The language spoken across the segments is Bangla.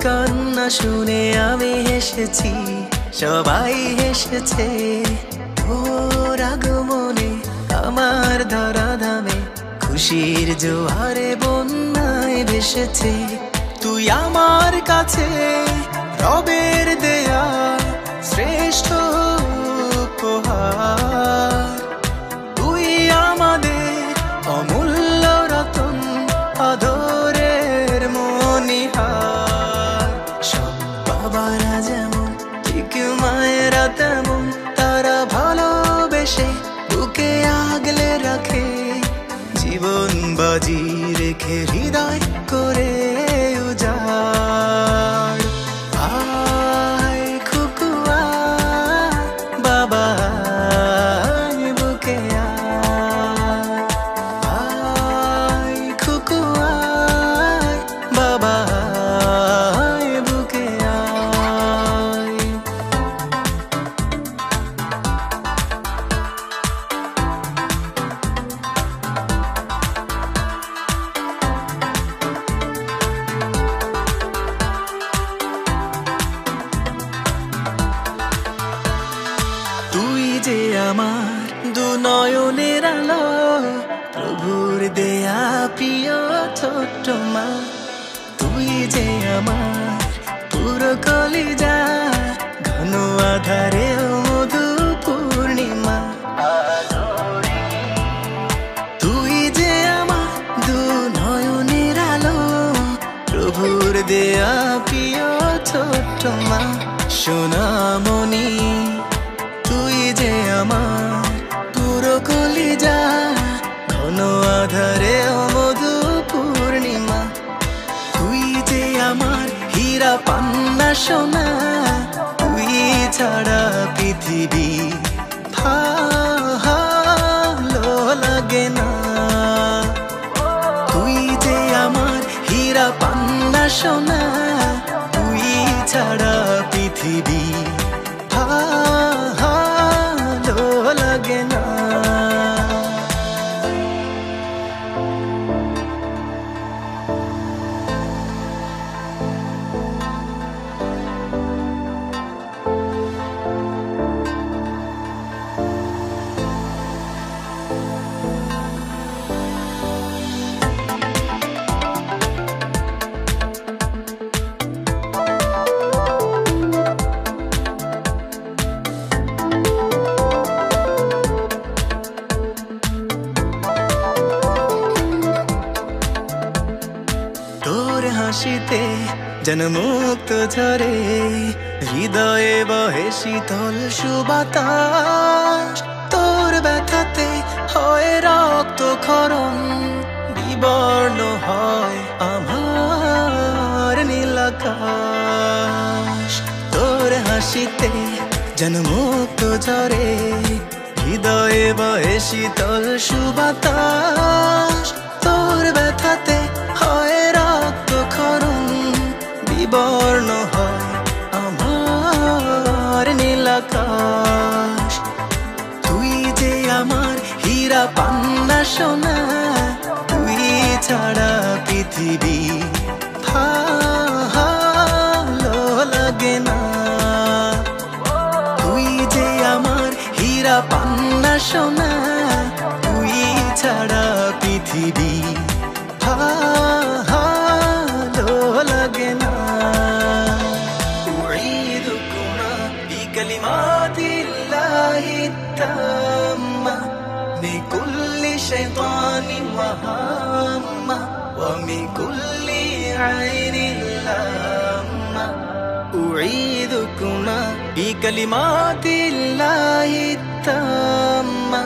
কান্না শুনে আমি হেসেছি, সবাই হেসেছে। তোর আগমনে আমার ধরাধামে খুশির জোয়ারে বন্যায় ভেসেছে। তুই আমার কাছে রবের দেয়া শ্রেষ্ঠ উপহার। তুই আমাদের অমূল্য রতন, আদরের মনিহার। সব বাবারা যেমন ঠিক মায়েরা তেমন, তারা ভালোবেসে বুকে আগলে রাখে। জীবন বাজি রেখে হৃদয় করে উজাড়। আয় খুকু আয়, বাবা আয় বুকে আয়। আয় খুকু আয়, বাবা আয় বুকে আয়। তুই যে আমার দু নয়নের আলো, প্রভুর দেয়া প্রিয় ছোট্ট মা। তুই যে আমার পুরো কলিজা, ঘন আধারে মধু পূর্ণিমা। তুই যে আমার দু নয়নের আলো, প্রভুর দেয়া প্রিয় ছোট্ট মা। সোনামণি তুই যে আমার পুরো কলিজা, ঘন আধারে মধু পূর্ণিমা। তুই যে আমার হীরা পান্না সোনা, তুই ছাড়া পৃথিবী ভালো লাগে না। তুই যে আমার হীরা পান্না সোনা, তুই ছাড়া পৃথিবী ভালো লাগে না। তোর হাসিতে যেন মুক্ত ঝরে, হৃদয়ে বহে শীতল সুবাতাস। তোর ব্যথাতে হয় রক্ত ক্ষরণ, বিবর্ণ হয় আমার নীল আকাশ। তোর হাসিতে যেন মুক্ত ঝরে, হৃদয়ে বহে শীতল সুবাতাস। তোর ব্যথাতে হয় রক্ত ক্ষরণ, বিবর্ণ হয় আমার নীল আকাশ। তুই যে আমার হীরা পান্না সোনা, তুই ছাড়া পৃথিবী ভালো লাগে না। তুই যে আমার হীরা পান্না সোনা, তুই ছাড়া পৃথিবী ভালো লাগে না। উঈদুকুমা বিকালিমাতিল্লাহি তাম্মা মিন কুল্লি শাইতানিন ওয়া হাম্মা ওয়া মিন কুল্লি আইনিন লাম্মা। উঈদুকুমা বিকালিমাতিল্লাহি তাম্মা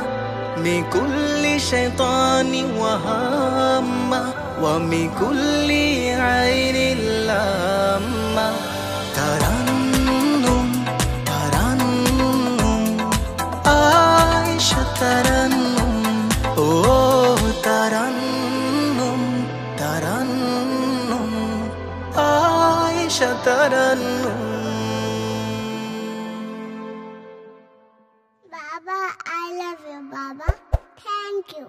মিন কুল্লি শাইতানিন ওয়া হাম্মা ওয়া মিন কুল্লি আইনিন লাম্মা। তারান্নুম তারান্নুম আয়েশা তারান্নুম, ও Tarannum Tarannum Ayesha Tarannum. Baba, I love you, Baba. Thank you.